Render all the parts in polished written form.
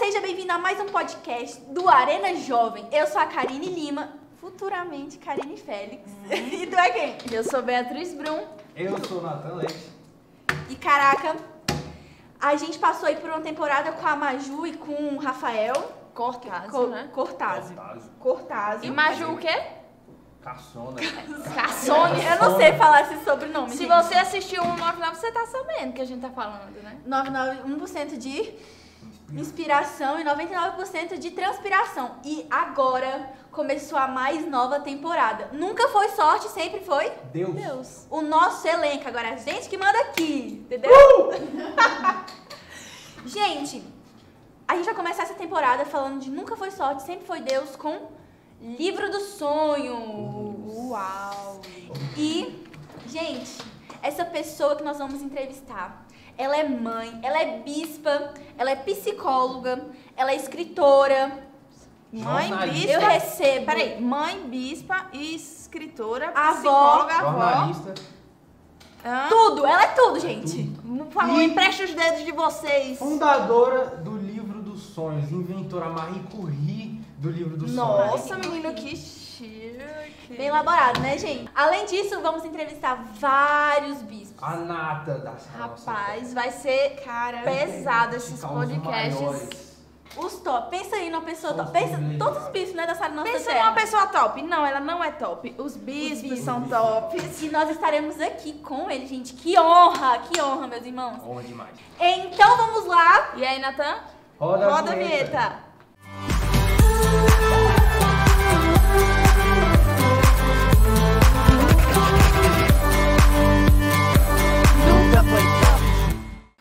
seja bem-vindo a mais um podcast do Arena Jovem. Eu sou a Karine Lima, futuramente Karine Félix. E tu é quem? Eu sou Beatriz Brum. Eu sou o Nathan Leite. E caraca, a gente passou aí por uma temporada com a Maju e com o Rafael Cortázio, né? Cortázio. E Maju o quê? Caçona. Caçone. Eu não sei falar esse sobrenome. Se gente. você assistiu o 199, você tá sabendo que a gente tá falando, né? 1% de inspiração e 99% de transpiração. E agora começou a mais nova temporada. Nunca foi sorte, sempre foi Deus. o nosso elenco. Agora a gente que manda aqui, entendeu? Gente, a gente vai começar essa temporada falando de Nunca Foi Sorte, Sempre Foi Deus com Livro do Sonho. Uau! E, gente, essa pessoa que nós vamos entrevistar, ela é mãe, ela é bispa, ela é psicóloga, ela é escritora. Mãe, bispa. Eu recebo. Peraí, mãe, bispa, escritora, Avó. psicóloga, avó. Jornalista. Tudo, ela é tudo, gente. Por favor, empreste os dedos de vocês. Fundadora do Livro dos Sonhos, inventora Marie Curie do Livro dos Nossa, Sonhos. menino, que chique. Bem elaborado, né, gente? Além disso, vamos entrevistar vários bispos. A nata da Rapaz, vai ser, cara, pesado esses podcasts. Os top. Pensa aí numa pessoa top. Pensa, todos os bispos, né, da sala nossa Pensa terra. numa pessoa top. Não, ela não é top. Os bispos são tops. E nós estaremos aqui com ele, gente. Que honra, meus irmãos. Honra demais. Então vamos lá. E aí, Natan? Roda a vinheta.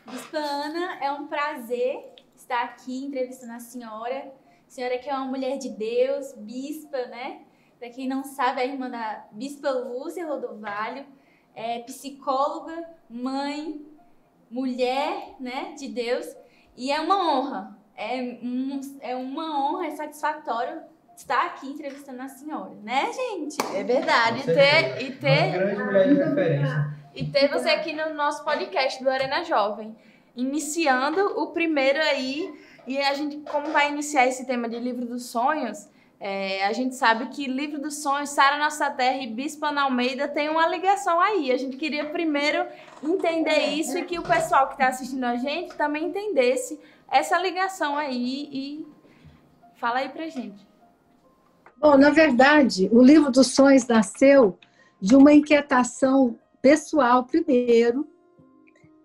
Bispa Ana, é um prazer estar aqui entrevistando a senhora. A senhora que é uma mulher de Deus, bispa, né? Pra quem não sabe, é a irmã da Bispa Lúcia Rodovalho, é psicóloga, mãe, mulher, né, de Deus. E é uma honra, é uma honra, é satisfatório estar aqui entrevistando a senhora, né, gente? É verdade. Uma grande mulher de referência. E ter você aqui no nosso podcast do Arena Jovem. Iniciando o primeiro aí, e a gente, como vai iniciar esse tema de Livro dos Sonhos, a gente sabe que Livro dos Sonhos, Sara Nossa Terra e Bispa Ana Almeida tem uma ligação aí. A gente queria primeiro entender isso e que o pessoal que está assistindo a gente também entendesse essa ligação aí e fala aí pra gente. Bom, na verdade, o Livro dos Sonhos nasceu de uma inquietação pessoal primeiro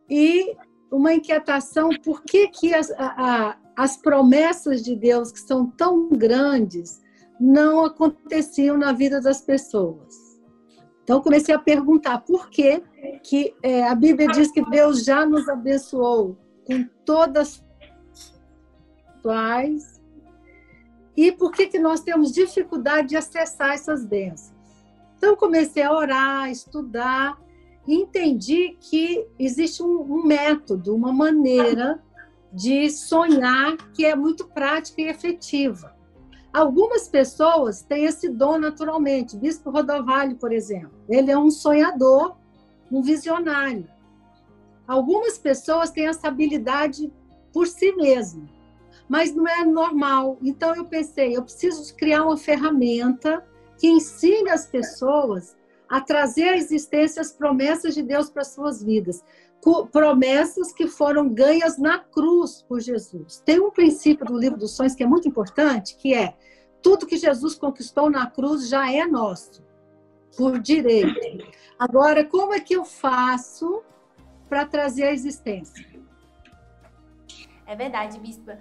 e uma inquietação por que as promessas de Deus que são tão grandes não aconteciam na vida das pessoas. Então comecei a perguntar por que a Bíblia diz que Deus já nos abençoou com todas as paz e por que nós temos dificuldade de acessar essas bênçãos. Então comecei a orar, a estudar e entendi que existe um método, uma maneira de sonhar que é muito prática e efetiva. Algumas pessoas têm esse dom naturalmente. Bispo Rodovalho, por exemplo, ele é um sonhador, um visionário. Algumas pessoas têm essa habilidade por si mesmo, mas não é normal. Então eu pensei, eu preciso criar uma ferramenta que ensine as pessoas a trazer à existência as promessas de Deus para as suas vidas. Promessas que foram ganhas na cruz por Jesus. Tem um princípio do Livro dos Sonhos que é muito importante, que é tudo que Jesus conquistou na cruz já é nosso, por direito. Agora, como é que eu faço para trazer à existência? É verdade, bispa.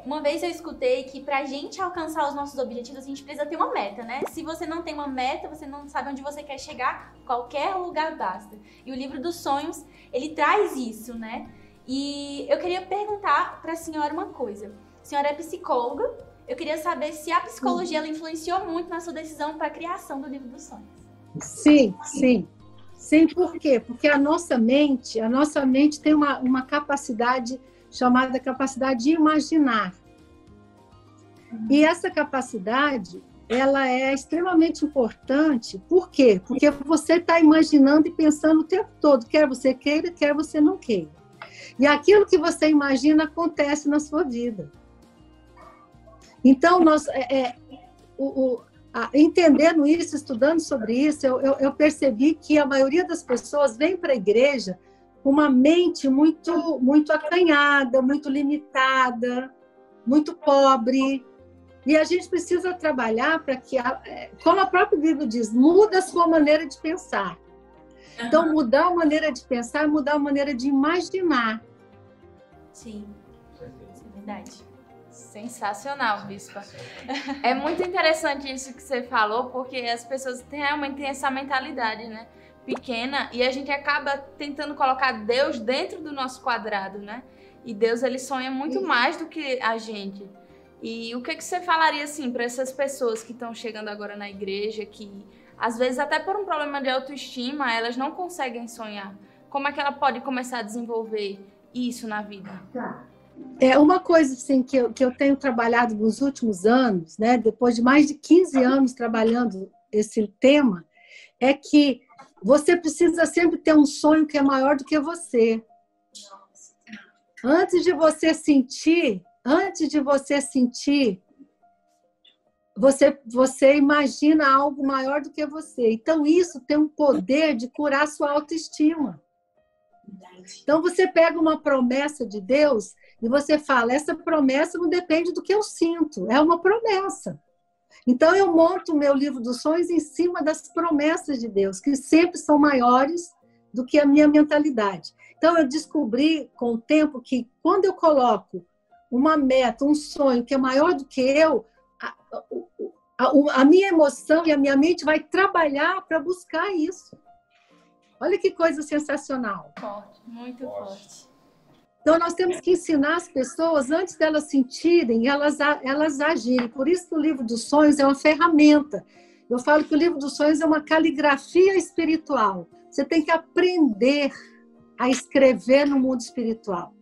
Uma vez eu escutei que pra gente alcançar os nossos objetivos, a gente precisa ter uma meta, né? Se você não tem uma meta, você não sabe onde você quer chegar, qualquer lugar basta. E o Livro dos Sonhos, ele traz isso, né? E eu queria perguntar pra senhora uma coisa. A senhora é psicóloga, eu queria saber se a psicologia ela influenciou muito na sua decisão para a criação do Livro dos Sonhos. Sim, sim. Sim, por quê? Porque a nossa mente tem uma capacidade chamada capacidade de imaginar. E essa capacidade, ela é extremamente importante. Por quê? Porque você está imaginando e pensando o tempo todo, quer você queira, quer você não queira. E aquilo que você imagina acontece na sua vida. Então, entendendo isso, estudando sobre isso, eu percebi que a maioria das pessoas vem para a igreja com uma mente muito, muito acanhada, muito limitada, muito pobre. E a gente precisa trabalhar para que, como a própria Bíblia diz, muda a sua maneira de pensar. Então, mudar a maneira de pensar, mudar a maneira de imaginar. Sim, isso é verdade. Sensacional, Bispa. É muito interessante isso que você falou, porque as pessoas realmente têm essa mentalidade, né? Pequena, e a gente acaba tentando colocar Deus dentro do nosso quadrado, né? E Deus, ele sonha muito mais do que a gente. E o que você falaria, assim, para essas pessoas que estão chegando agora na igreja, que às vezes até por um problema de autoestima, elas não conseguem sonhar? Como é que ela pode começar a desenvolver isso na vida? É uma coisa assim, que eu tenho trabalhado nos últimos anos, né? Depois de mais de 15 anos trabalhando esse tema, é que você precisa sempre ter um sonho que é maior do que você. Antes de você sentir, você imagina algo maior do que você. Então, isso tem um poder de curar sua autoestima. Então, você pega uma promessa de Deus e você fala, essa promessa não depende do que eu sinto, é uma promessa. Então, eu monto o meu livro dos sonhos em cima das promessas de Deus, que sempre são maiores do que a minha mentalidade. Então, eu descobri com o tempo que quando eu coloco uma meta, um sonho que é maior do que eu, a minha emoção e a minha mente vai trabalhar para buscar isso. Olha que coisa sensacional. Forte, muito forte. Então, nós temos que ensinar as pessoas, antes delas sentirem, elas agirem. Por isso que o livro dos sonhos é uma ferramenta. Eu falo que o livro dos sonhos é uma caligrafia espiritual. Você tem que aprender a escrever no mundo espiritual.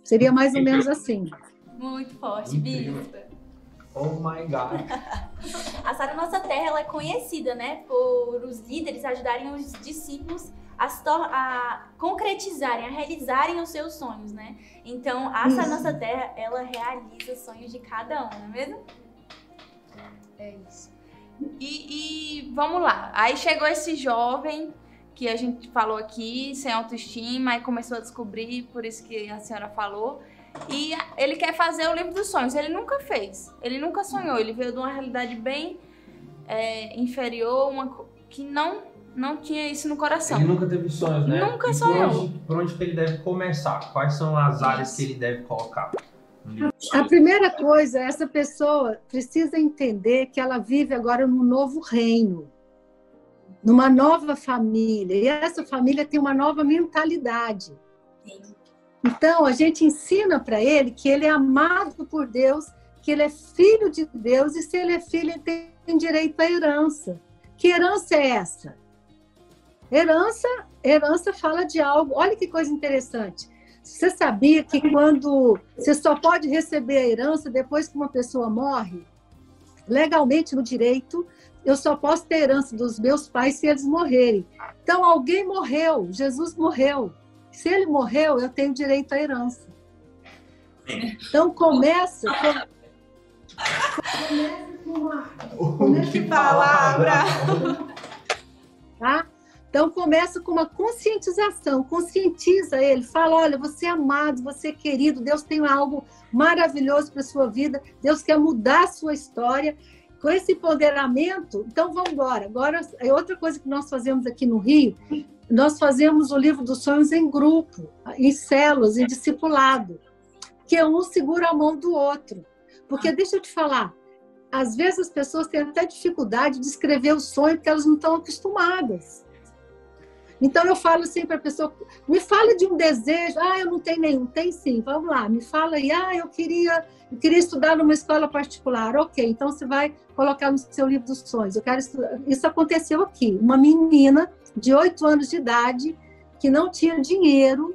Seria mais ou menos assim. Muito forte, Bispa. Oh my God. A Sara Nossa Terra, ela é conhecida, né, por os líderes ajudarem os discípulos a concretizarem, a realizarem os seus sonhos, né? Então, a Sara Nossa Terra, ela realiza os sonhos de cada um, não é mesmo? É isso. E vamos lá. Aí chegou esse jovem que a gente falou aqui, sem autoestima, aí começou a descobrir, por isso que a senhora falou. E ele quer fazer o livro dos sonhos. Ele nunca fez. Ele nunca sonhou. Ele veio de uma realidade bem inferior, que não tinha isso no coração. Ele nunca teve sonhos, né? Nunca sonhou. Por onde que ele deve começar? Quais são as áreas que ele deve colocar? A primeira coisa, essa pessoa precisa entender que ela vive agora num novo reino, numa nova família. E essa família tem uma nova mentalidade. Então, a gente ensina para ele que ele é amado por Deus, que ele é filho de Deus, e se ele é filho, ele tem direito à herança. Que herança é essa? Herança fala de algo. Olha que coisa interessante. Você sabia que quando você só pode receber a herança depois que uma pessoa morre? Legalmente, no direito, eu só posso ter herança dos meus pais se eles morrerem. Então, alguém morreu, Jesus morreu. Se ele morreu, eu tenho direito à herança. Então, começa Que palavra! Tá? Então, começa com uma conscientização. Conscientiza ele. Fala, olha, você é amado, você é querido. Deus tem algo maravilhoso para a sua vida. Deus quer mudar a sua história. Com esse empoderamento, então vamos embora. Agora, é outra coisa que nós fazemos aqui no Rio. Nós fazemos o livro dos sonhos em grupo, em células, em discipulado. Que um segura a mão do outro. Porque, deixa eu te falar, às vezes as pessoas têm até dificuldade de escrever o sonho porque elas não estão acostumadas. Então, eu falo assim para a pessoa, me fala de um desejo. Eu não tenho nenhum. Tem sim, vamos lá, me fala aí. Eu queria estudar numa escola particular. Ok, então você vai colocar no seu livro dos sonhos. Eu quero estudar. Isso aconteceu aqui. Uma menina de 8 anos de idade, que não tinha dinheiro,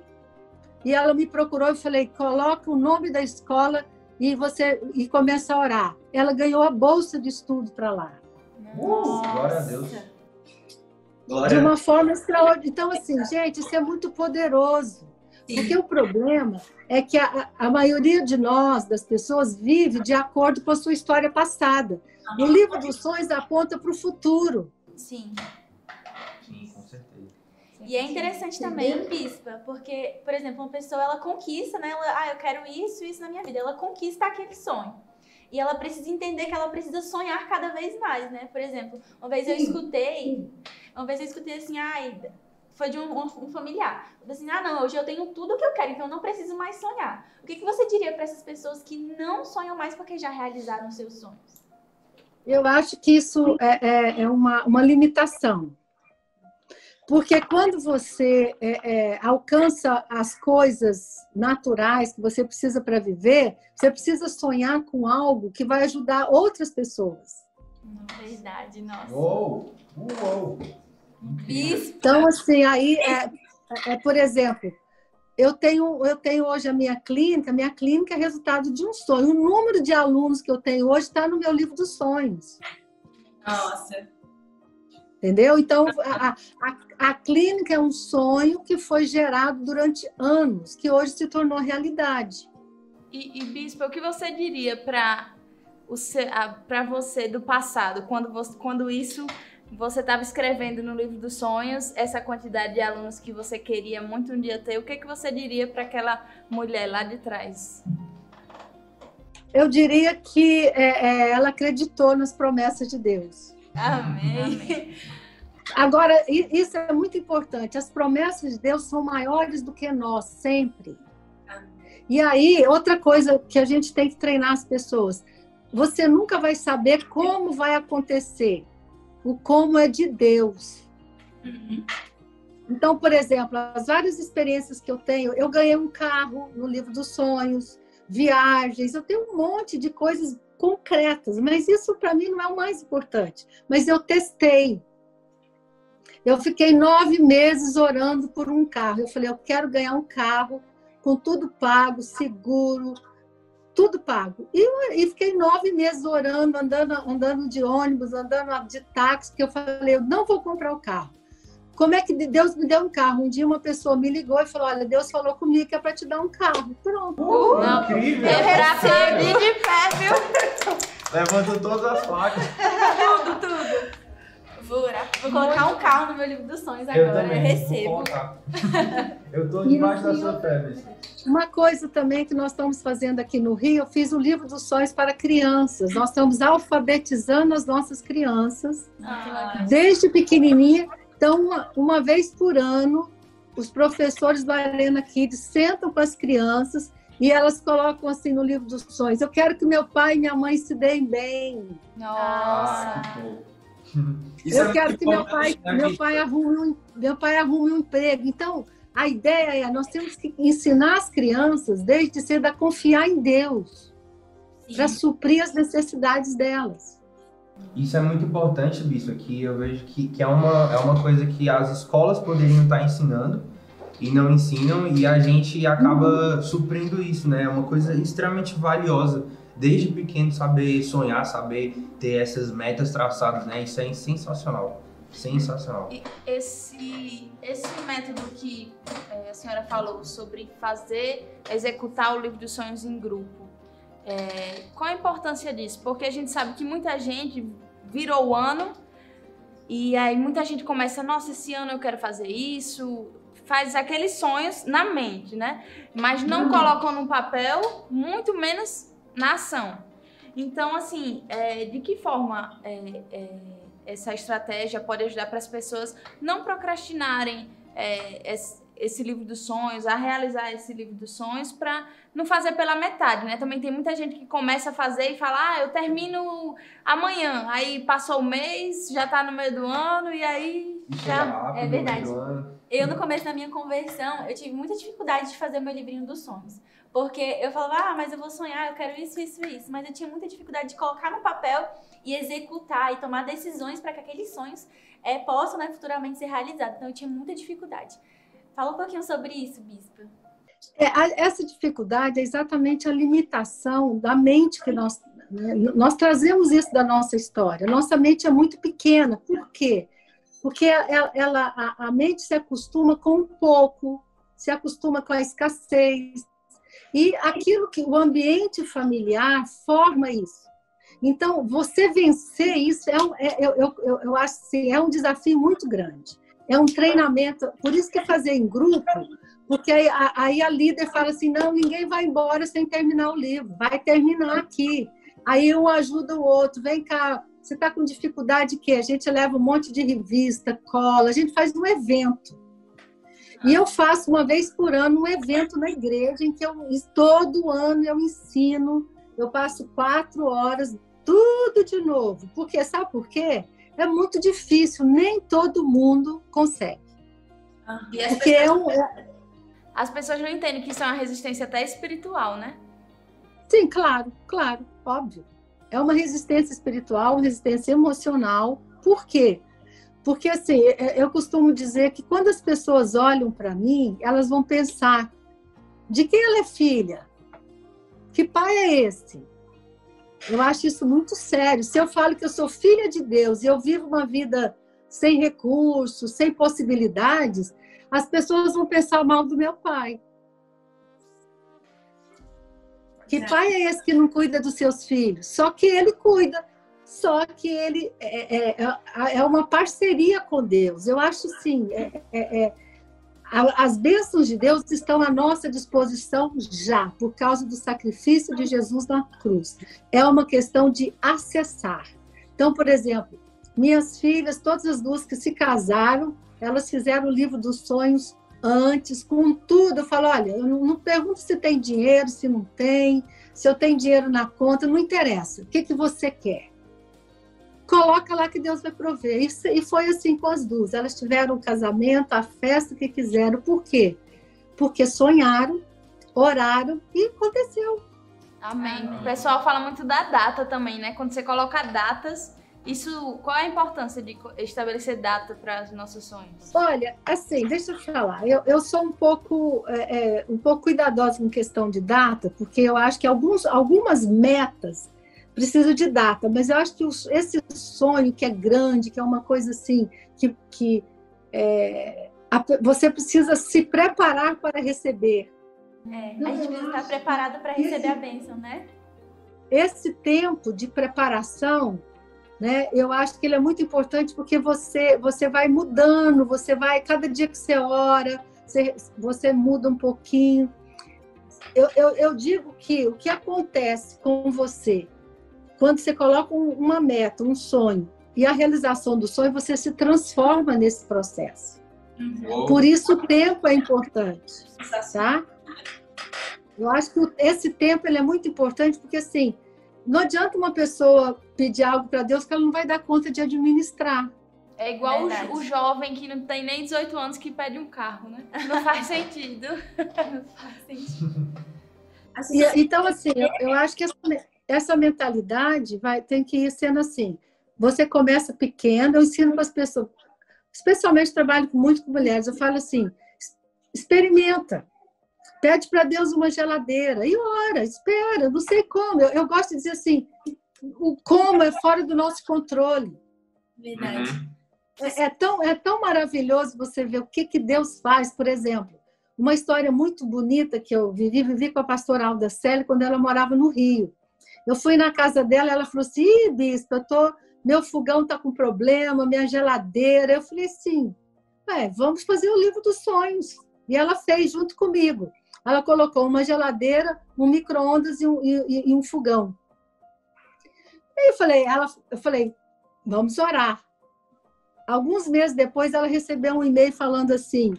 e ela me procurou e falei, coloca o nome da escola e começa a orar. Ela ganhou a bolsa de estudo para lá. Glória a Deus. De uma forma extraordinária. Então, assim, gente, isso é muito poderoso. Porque o problema é que a maioria de nós, das pessoas, vive de acordo com a sua história passada. O livro dos sonhos aponta para o futuro. Sim. Sim, com certeza. E é interessante também, Bispa, porque, por exemplo, uma pessoa, ela conquista, né? Ela, eu quero isso na minha vida. Ela conquista aquele sonho. E ela precisa entender que ela precisa sonhar cada vez mais, né? Por exemplo, uma vez eu escutei assim, foi de um familiar. Eu falei assim, não, hoje eu tenho tudo o que eu quero, então eu não preciso mais sonhar. O que você diria para essas pessoas que não sonham mais porque já realizaram seus sonhos? Eu acho que isso é uma limitação. Porque quando você alcança as coisas naturais que você precisa para viver, você precisa sonhar com algo que vai ajudar outras pessoas. Verdade, nossa. Uou! Então, assim, aí, por exemplo, eu tenho hoje a minha clínica é resultado de um sonho. O número de alunos que eu tenho hoje está no meu livro dos sonhos. Nossa. Entendeu? Então, a clínica é um sonho que foi gerado durante anos, que hoje se tornou realidade. E Bispa, o que você diria para você do passado, quando isso você estava escrevendo no livro dos sonhos, essa quantidade de alunos que você queria muito um dia ter, o que você diria para aquela mulher lá de trás? Eu diria que ela acreditou nas promessas de Deus. Amém. Agora, isso é muito importante. As promessas de Deus são maiores do que nós, sempre. E aí, outra coisa que a gente tem que treinar as pessoas. Você nunca vai saber como vai acontecer. O como é de Deus. Então, por exemplo, as várias experiências que eu tenho, eu ganhei um carro no livro dos sonhos, viagens, eu tenho um monte de coisas concretas, mas isso para mim não é o mais importante. Mas eu testei. Eu fiquei 9 meses orando por um carro. Eu falei, eu quero ganhar um carro com tudo pago, seguro, tudo pago. E fiquei 9 meses orando, andando de ônibus, andando de táxi, porque eu falei, eu não vou comprar o carro. Como é que Deus me deu um carro? Um dia uma pessoa me ligou e falou, olha, Deus falou comigo que é para te dar um carro. Pronto. Não, incrível! É pra aplaudir de pé, viu? Levanta todas as placas. Tudo. Vou colocar um carro no meu livro dos sonhos agora. Eu também. Recebo. Eu tô debaixo da sua fé, Uma coisa também que nós estamos fazendo aqui no Rio, eu fiz um livro dos sonhos para crianças. Nós estamos alfabetizando as nossas crianças, desde pequenininha. Então, uma vez por ano, os professores do Arena Kids sentam com as crianças e elas colocam assim no livro dos sonhos, eu quero que meu pai e minha mãe se deem bem. Nossa. Eu quero que meu pai arrume um emprego. Então, a ideia é, nós temos que ensinar as crianças, desde cedo, a confiar em Deus, para suprir as necessidades delas. Isso é muito importante, Bispo, aqui eu vejo que é uma coisa que as escolas poderiam estar ensinando e não ensinam, e a gente acaba suprindo isso, né? É uma coisa extremamente valiosa. Desde pequeno, saber sonhar, saber ter essas metas traçadas, né? Isso é sensacional. Sensacional. E esse método que a senhora falou sobre executar o livro dos sonhos em grupo, qual a importância disso? Porque a gente sabe que muita gente virou o ano e aí muita gente começa, nossa, esse ano eu quero fazer isso, faz aqueles sonhos na mente, né? Mas não colocam no papel, muito menos na ação. Então, assim, de que forma essa estratégia pode ajudar para as pessoas não procrastinarem esse livro dos sonhos, a realizar esse livro dos sonhos, para não fazer pela metade, né? Também tem muita gente que começa a fazer e fala, eu termino amanhã, aí passou o mês, já tá no meio do ano e aí já... É verdade. Eu, no começo da minha conversão, eu tive muita dificuldade de fazer o meu livrinho dos sonhos. Porque eu falava, mas eu vou sonhar, eu quero isso, isso, isso. Mas eu tinha muita dificuldade de colocar no papel e executar e tomar decisões para que aqueles sonhos possam, né, futuramente ser realizados. Então eu tinha muita dificuldade. Fala um pouquinho sobre isso, Bispa. Essa dificuldade é exatamente a limitação da mente que nós trazemos isso da nossa história. Nossa mente é muito pequena. Por quê? Porque a mente se acostuma com um pouco, se acostuma com a escassez. E aquilo que o ambiente familiar forma isso. Então, você vencer isso eu acho assim, é um desafio muito grande. É um treinamento, por isso que é fazer em grupo, porque aí a líder fala assim, não, ninguém vai embora sem terminar o livro, vai terminar aqui. Aí um ajuda o outro, vem cá, você está com dificuldade de quê? A gente leva um monte de revista, cola, a gente faz um evento. E eu faço uma vez por ano um evento na igreja, em que todo ano eu ensino, eu passo 4 horas, tudo de novo. Porque, sabe por quê? É muito difícil, nem todo mundo consegue. Porque as pessoas não entendem que isso é uma resistência até espiritual, né? Sim, claro, óbvio. É uma resistência espiritual, uma resistência emocional. Por quê? Porque, assim, eu costumo dizer que quando as pessoas olham para mim, elas vão pensar, de quem ela é filha? Que pai é esse? Eu acho isso muito sério. Se eu falo que eu sou filha de Deus e eu vivo uma vida sem recursos, sem possibilidades, as pessoas vão pensar mal do meu pai. Que pai é esse que não cuida dos seus filhos? Só que ele cuida. Só que ele é uma parceria com Deus. Eu acho assim, as bênçãos de Deus estão à nossa disposição já, por causa do sacrifício de Jesus na cruz. É uma questão de acessar. Então, por exemplo, minhas filhas, todas as duas que se casaram, elas fizeram o livro dos sonhos antes, com tudo. Eu falo, olha, eu não pergunto se tem dinheiro, se não tem, se eu tenho dinheiro na conta, não interessa. O que você quer? Coloca lá que Deus vai prover. E foi assim com as duas. Elas tiveram o casamento, a festa que quiseram. Por quê? Porque sonharam, oraram e aconteceu. Amém. O pessoal fala muito da data também, né? Quando você coloca datas, qual é a importância de estabelecer data para os nossos sonhos? Olha, assim, deixa eu te falar. Eu sou um pouco cuidadosa com questão de data, porque eu acho que algumas metas preciso de data, mas eu acho que esse sonho que é grande, que é uma coisa assim, você precisa se preparar para receber. A gente precisa estar preparado para receber a bênção, né? Esse tempo de preparação, né, eu acho que ele é muito importante porque você vai mudando, cada dia que você ora, você muda um pouquinho. Eu digo que o que acontece com você quando você coloca uma meta, um sonho, e a realização do sonho, você se transforma nesse processo. Por isso o tempo é importante, tá? Eu acho que esse tempo ele é muito importante, porque assim, não adianta uma pessoa pedir algo para Deus que ela não vai dar conta de administrar. É igual o jovem que não tem nem 18 anos que pede um carro, né? Não faz sentido. Não faz sentido. Então, assim, eu acho que essa mentalidade tem que ir sendo assim. Você começa pequeno, eu ensino para as pessoas, especialmente trabalho muito com mulheres, eu falo assim, experimenta, pede para Deus uma geladeira e ora, espera, não sei como. Eu gosto de dizer assim, o como é fora do nosso controle. Verdade. É tão maravilhoso você ver o que Deus faz, por exemplo. Uma história muito bonita que eu vivi com a pastora Alda Celi quando ela morava no Rio. Eu fui na casa dela, ela falou assim, bispo, meu fogão está com problema, minha geladeira. Eu falei assim, vamos fazer o livro dos sonhos. E ela fez junto comigo. Ela colocou uma geladeira, um micro-ondas e um fogão. Aí eu falei, vamos orar. Alguns meses depois, ela recebeu um e-mail falando assim,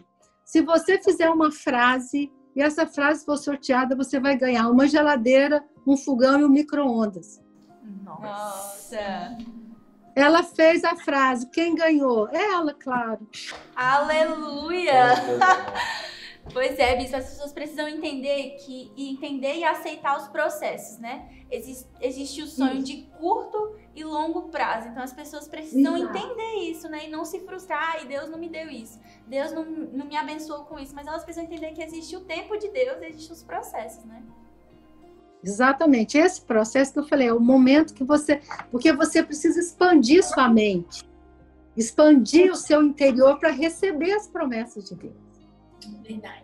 se você fizer uma frase e essa frase for sorteada, você vai ganhar uma geladeira, um fogão e um micro-ondas. Nossa! Ela fez a frase. Quem ganhou? Ela, claro. Aleluia! Pois é, bispo, as pessoas precisam entender e aceitar os processos, né? Existe o sonho de curto e longo prazo. Então as pessoas precisam entender isso, né? E não se frustrar, Deus não me deu isso. Deus não me abençoou com isso. Mas elas precisam entender que existe o tempo de Deus, existem os processos, né? Exatamente. Esse processo que eu falei, é o momento que porque você precisa expandir sua mente. Expandir o seu interior para receber as promessas de Deus. Verdade.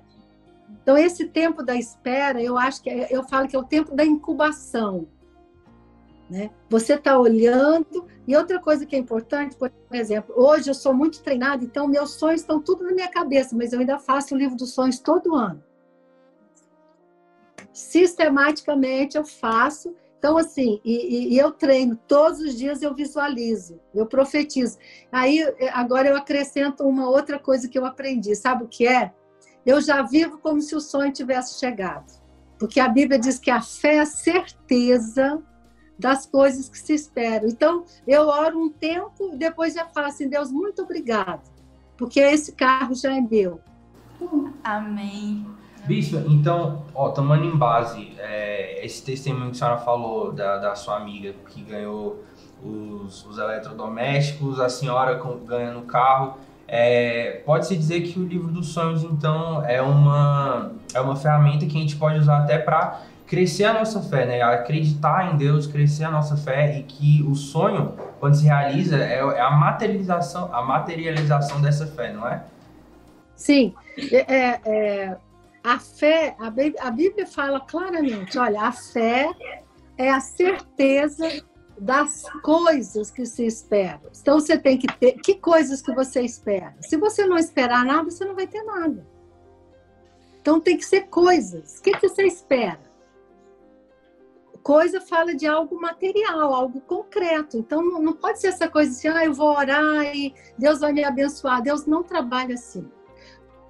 Então, esse tempo da espera, eu acho que eu falo que é o tempo da incubação, né? Você está olhando. E outra coisa que é importante, por exemplo, hoje eu sou muito treinada, então meus sonhos estão tudo na minha cabeça, mas eu ainda faço o livro dos sonhos todo ano. Sistematicamente eu faço. Então, assim, e eu treino, todos os dias eu visualizo, eu profetizo. Aí, agora eu acrescento uma outra coisa que eu aprendi, sabe o que é? Eu já vivo como se o sonho tivesse chegado. Porque a Bíblia diz que a fé é a certeza das coisas que se esperam. Então, eu oro um tempo e depois já falo assim, Deus, muito obrigado, porque esse carro já é meu. Amém. Bispa, então, tomando em base esse testemunho que a senhora falou da sua amiga que ganhou os eletrodomésticos, a senhora ganhando o carro, pode-se dizer que o livro dos sonhos, então, é uma ferramenta que a gente pode usar até para crescer a nossa fé, né? Acreditar em Deus, crescer a nossa fé, e que o sonho, quando se realiza, é a materialização dessa fé, não é? Sim. A fé, a Bíblia fala claramente, olha, a fé é a certeza das coisas que se esperam. Então, você tem que ter... Que coisas que você espera? Se você não esperar nada, você não vai ter nada. Então, tem que ser coisas. O que você espera? Coisa fala de algo material, algo concreto. Então, não pode ser essa coisa assim, eu vou orar e Deus vai me abençoar. Deus não trabalha assim.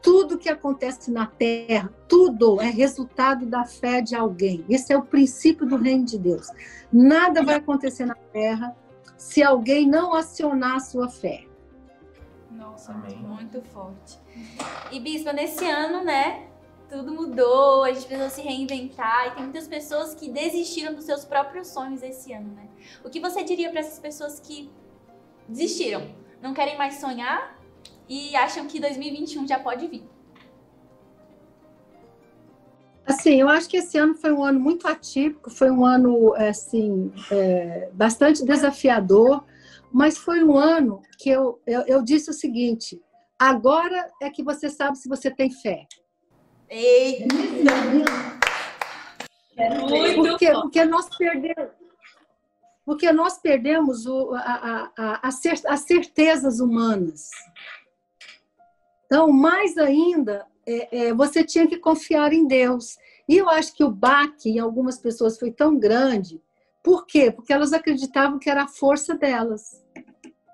Tudo que acontece na Terra, tudo é resultado da fé de alguém. Esse é o princípio do reino de Deus. Nada vai acontecer na Terra se alguém não acionar a sua fé. Nossa, Amém. muito forte. E, Bispa, nesse ano, né, tudo mudou, a gente precisou se reinventar, e tem muitas pessoas que desistiram dos seus próprios sonhos esse ano, né? O que você diria para essas pessoas que desistiram, não querem mais sonhar e acham que 2021 já pode vir? Assim, eu acho que esse ano foi um ano muito atípico, foi um ano, assim, bastante desafiador, mas foi um ano que eu disse o seguinte, agora é que você sabe se você tem fé. Eita! Por quê? Porque nós perdemos as certezas humanas. Então, mais ainda, você tinha que confiar em Deus. E eu acho que o baque em algumas pessoas foi tão grande. Por quê? Porque elas acreditavam que era a força delas.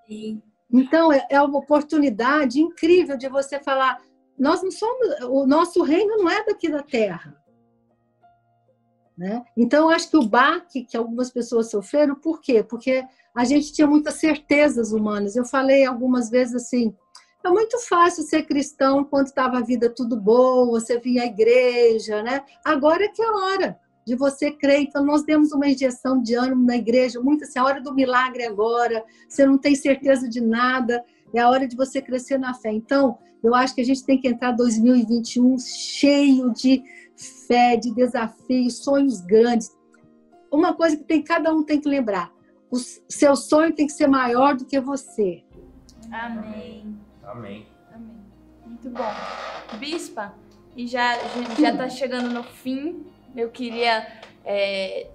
Sim. Então, é uma oportunidade incrível de você falar, nós não somos, o nosso reino não é daqui da terra. Né? Então, eu acho que o baque que algumas pessoas sofreram, por quê? Porque a gente tinha muitas certezas humanas. Eu falei algumas vezes assim, é muito fácil ser cristão quando estava a vida tudo boa, você vinha à igreja, né? Agora é que é a hora de você crer. Então, nós demos uma injeção de ânimo na igreja, muito assim, a hora do milagre agora, você não tem certeza de nada, é a hora de você crescer na fé. Então, eu acho que a gente tem que entrar 2021 cheio de fé, de desafios, sonhos grandes. Uma coisa que cada um tem que lembrar, o seu sonho tem que ser maior do que você. Amém. Amém. Amém. Muito bom. Bispa, e já está chegando no fim, eu queria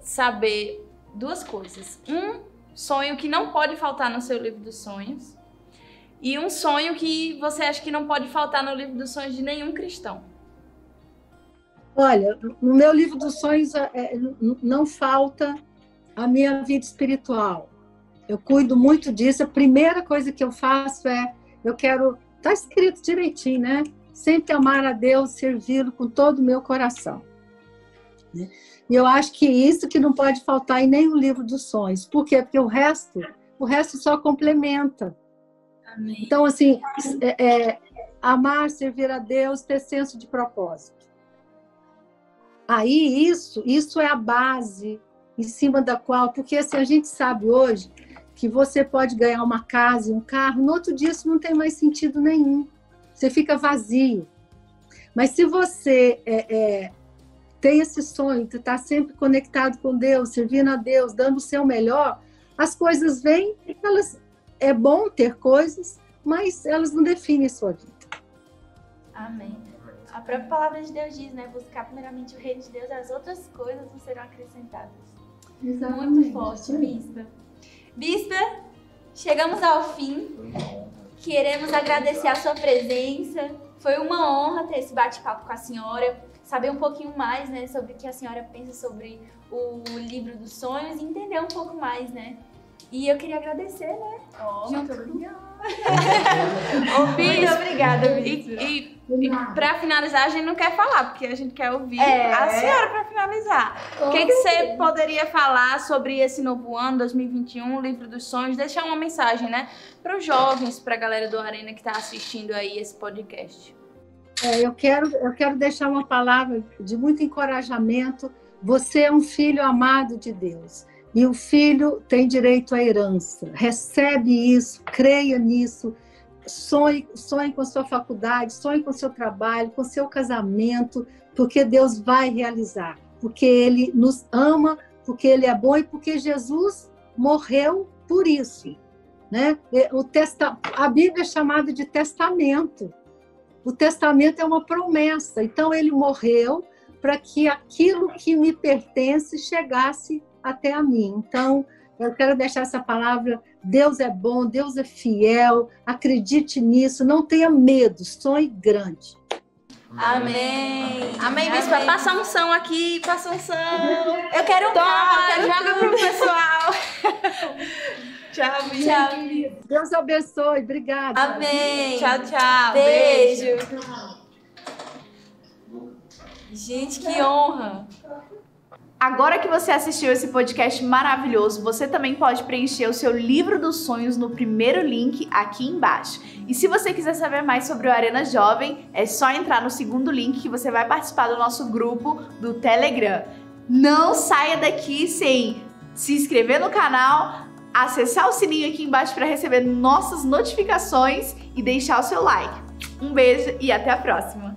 saber duas coisas. Um sonho que não pode faltar no seu livro dos sonhos e um sonho que você acha que não pode faltar no livro dos sonhos de nenhum cristão. Olha, no meu livro dos sonhos não falta a minha vida espiritual. Eu cuido muito disso. A primeira coisa que eu faço eu quero, está escrito direitinho, né? Sempre amar a Deus, servi-lo com todo o meu coração. Né? E eu acho que isso que não pode faltar em nenhum livro dos sonhos. Por quê? Porque o resto só complementa. Amém. Então, assim, amar, servir a Deus, ter senso de propósito. Aí, isso é a base em cima da qual... Porque, assim, a gente sabe hoje que você pode ganhar uma casa e um carro, no outro dia isso não tem mais sentido nenhum. Você fica vazio. Mas se você tem esse sonho, de estar sempre conectado com Deus, servindo a Deus, dando o seu melhor, as coisas vêm, é bom ter coisas, mas elas não definem a sua vida. Amém. A própria palavra de Deus diz, né? Buscar primeiramente o reino de Deus, as outras coisas não serão acrescentadas. Exatamente. Muito forte, Bispa. Bispa, chegamos ao fim. Queremos agradecer a sua presença. Foi uma honra ter esse bate-papo com a senhora, saber um pouquinho mais, né, sobre o que a senhora pensa sobre o livro dos sonhos e entender um pouco mais, né? E eu queria agradecer, né? Muito obrigada. Muito obrigada, Bispa. E pra finalizar, a gente não quer falar, porque a gente quer ouvir a senhora pra finalizar. O que você poderia falar sobre esse novo ano, 2021, o Livro dos Sonhos? Deixar uma mensagem, né? Para os jovens, pra galera do Arena que tá assistindo aí esse podcast. Eu quero deixar uma palavra de muito encorajamento. Você é um filho amado de Deus. E o filho tem direito à herança. Recebe isso, creia nisso. Sonhe com a sua faculdade, sonhe com o seu trabalho, com o seu casamento, porque Deus vai realizar. Porque Ele nos ama, porque Ele é bom e porque Jesus morreu por isso. Né? A Bíblia é chamada de testamento. O testamento é uma promessa. Então, Ele morreu para que aquilo que me pertence chegasse até a mim. Então, eu quero deixar essa palavra: Deus é bom, Deus é fiel, acredite nisso, não tenha medo, sonhe grande. Amém. Amém, Bispa. Passa a unção aqui, passa a unção. Eu quero um carro, Joga pro pessoal. Tchau, Bispa. Tchau, Bispa. Deus abençoe, obrigada. Amém. Tchau, tchau. Beijo. Gente, que honra. Agora que você assistiu esse podcast maravilhoso, você também pode preencher o seu livro dos sonhos no primeiro link aqui embaixo. E se você quiser saber mais sobre o Arena Jovem, é só entrar no segundo link que você vai participar do nosso grupo do Telegram. Não saia daqui sem se inscrever no canal, acessar o sininho aqui embaixo para receber nossas notificações e deixar o seu like. Um beijo e até a próxima!